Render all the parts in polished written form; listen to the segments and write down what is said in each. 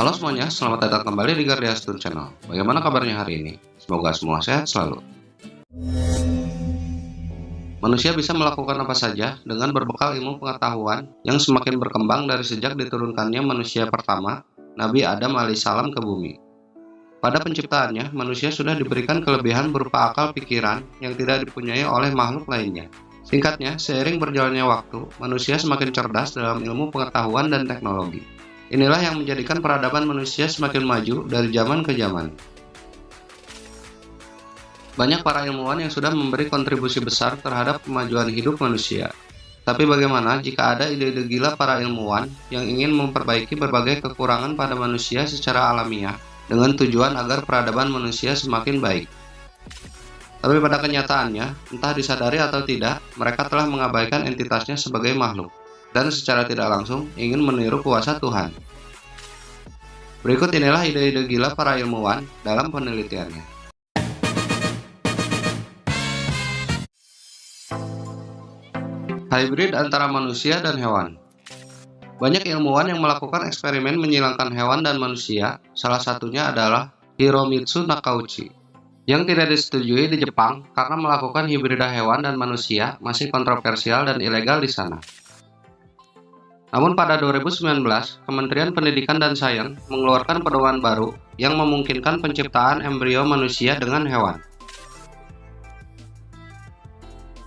Halo semuanya, selamat datang kembali di Gardia Stun Channel. Bagaimana kabarnya hari ini? Semoga semua sehat selalu. Manusia bisa melakukan apa saja dengan berbekal ilmu pengetahuan yang semakin berkembang dari sejak diturunkannya manusia pertama, Nabi Adam alaihissalam ke bumi. Pada penciptaannya, manusia sudah diberikan kelebihan berupa akal pikiran yang tidak dipunyai oleh makhluk lainnya. Singkatnya, seiring berjalannya waktu, manusia semakin cerdas dalam ilmu pengetahuan dan teknologi. Inilah yang menjadikan peradaban manusia semakin maju dari zaman ke zaman. Banyak para ilmuwan yang sudah memberi kontribusi besar terhadap kemajuan hidup manusia. Tapi bagaimana jika ada ide-ide gila para ilmuwan yang ingin memperbaiki berbagai kekurangan pada manusia secara alamiah dengan tujuan agar peradaban manusia semakin baik? Tapi pada kenyataannya, entah disadari atau tidak, mereka telah mengabaikan entitasnya sebagai makhluk dan secara tidak langsung ingin meniru kuasa Tuhan. Berikut inilah ide-ide gila para ilmuwan dalam penelitiannya. Hybrid antara manusia dan hewan. Banyak ilmuwan yang melakukan eksperimen menyilangkan hewan dan manusia, salah satunya adalah Hiromitsu Nakauchi, yang tidak disetujui di Jepang karena melakukan hibrida hewan dan manusia masih kontroversial dan ilegal di sana. Namun pada 2019, Kementerian Pendidikan dan Sains mengeluarkan pedoman baru yang memungkinkan penciptaan embrio manusia dengan hewan.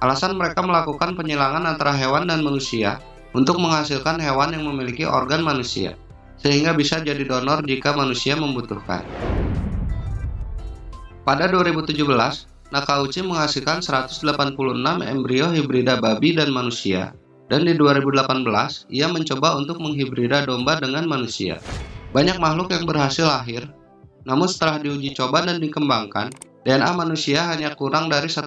Alasan mereka melakukan penyilangan antara hewan dan manusia untuk menghasilkan hewan yang memiliki organ manusia, sehingga bisa jadi donor jika manusia membutuhkan. Pada 2017, Nakauchi menghasilkan 186 embrio hibrida babi dan manusia, dan di 2018, ia mencoba untuk menghibrida domba dengan manusia. Banyak makhluk yang berhasil lahir, namun setelah diuji coba dan dikembangkan, DNA manusia hanya kurang dari 1%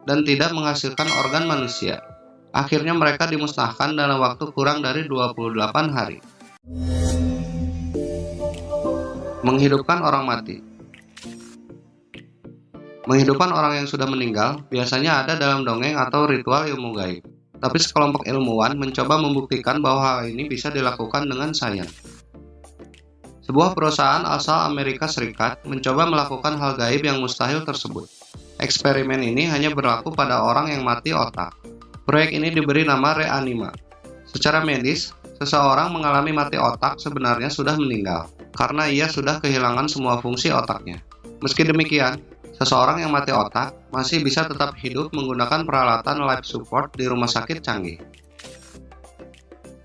dan tidak menghasilkan organ manusia. Akhirnya mereka dimusnahkan dalam waktu kurang dari 28 hari. Menghidupkan orang mati. Menghidupkan orang yang sudah meninggal biasanya ada dalam dongeng atau ritual ilmu gaib. Tapi sekelompok ilmuwan mencoba membuktikan bahwa hal ini bisa dilakukan dengan sains. Sebuah perusahaan asal Amerika Serikat mencoba melakukan hal gaib yang mustahil tersebut. Eksperimen ini hanya berlaku pada orang yang mati otak. Proyek ini diberi nama reanima. Secara medis, seseorang mengalami mati otak sebenarnya sudah meninggal, karena ia sudah kehilangan semua fungsi otaknya. Meski demikian, seseorang yang mati otak masih bisa tetap hidup menggunakan peralatan life support di rumah sakit canggih.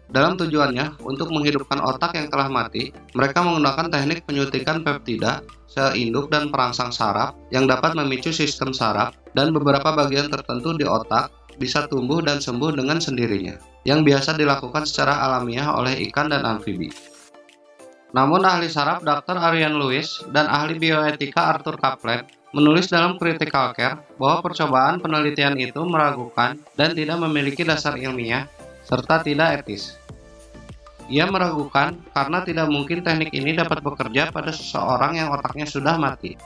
Dalam tujuannya untuk menghidupkan otak yang telah mati, mereka menggunakan teknik penyuntikan peptida, sel induk dan perangsang saraf yang dapat memicu sistem saraf dan beberapa bagian tertentu di otak bisa tumbuh dan sembuh dengan sendirinya, yang biasa dilakukan secara alamiah oleh ikan dan amfibi. Namun ahli saraf Dr. Arian Lewis dan ahli bioetika Arthur Caplan menulis dalam Critical Care bahwa percobaan penelitian itu meragukan dan tidak memiliki dasar ilmiah serta tidak etis. Ia meragukan karena tidak mungkin teknik ini dapat bekerja pada seseorang yang otaknya sudah mati.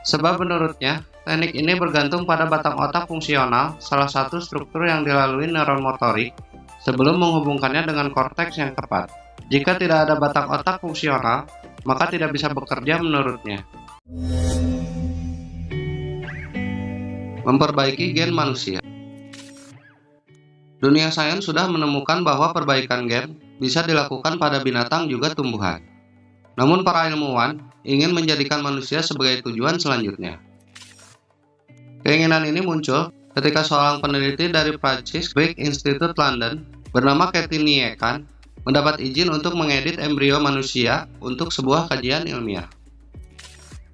Sebab menurutnya, teknik ini bergantung pada batang otak fungsional, salah satu struktur yang dilalui neuron motorik, sebelum menghubungkannya dengan korteks yang tepat. Jika tidak ada batang otak fungsional, maka tidak bisa bekerja menurutnya. Memperbaiki gen manusia. Dunia sains sudah menemukan bahwa perbaikan gen bisa dilakukan pada binatang juga tumbuhan. Namun para ilmuwan ingin menjadikan manusia sebagai tujuan selanjutnya. Keinginan ini muncul ketika seorang peneliti dari Prancis Crick Institute London bernama Cathy Niekan mendapat izin untuk mengedit embrio manusia untuk sebuah kajian ilmiah.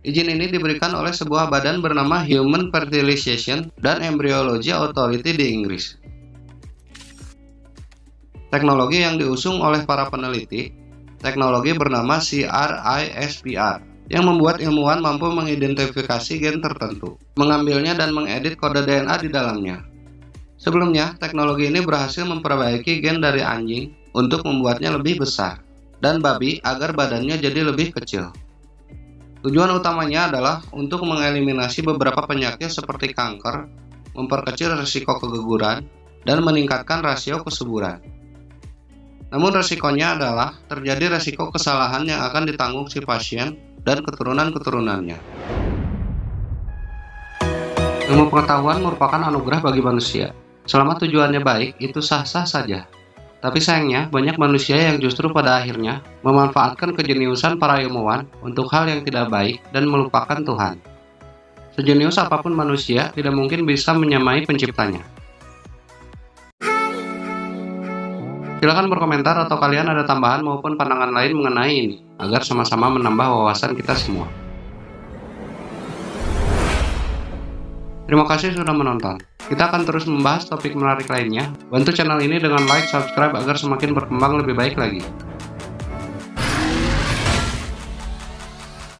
Izin ini diberikan oleh sebuah badan bernama Human Fertilization and Embryology Authority di Inggris. Teknologi yang diusung oleh para peneliti, teknologi bernama CRISPR, yang membuat ilmuwan mampu mengidentifikasi gen tertentu, mengambilnya dan mengedit kode DNA di dalamnya. Sebelumnya, teknologi ini berhasil memperbaiki gen dari anjing untuk membuatnya lebih besar, dan babi agar badannya jadi lebih kecil. Tujuan utamanya adalah untuk mengeliminasi beberapa penyakit seperti kanker, memperkecil risiko keguguran, dan meningkatkan rasio kesuburan. Namun resikonya adalah terjadi resiko kesalahan yang akan ditanggung si pasien dan keturunan-keturunannya. Ilmu pengetahuan merupakan anugerah bagi manusia. Selama tujuannya baik, itu sah-sah saja. Tapi sayangnya, banyak manusia yang justru pada akhirnya memanfaatkan kejeniusan para ilmuwan untuk hal yang tidak baik dan melupakan Tuhan. Sejenius apapun manusia, tidak mungkin bisa menyamai penciptanya. Silakan berkomentar atau kalian ada tambahan maupun pandangan lain mengenai ini, agar sama-sama menambah wawasan kita semua. Terima kasih sudah menonton. Kita akan terus membahas topik menarik lainnya. Bantu channel ini dengan like, subscribe agar semakin berkembang lebih baik lagi.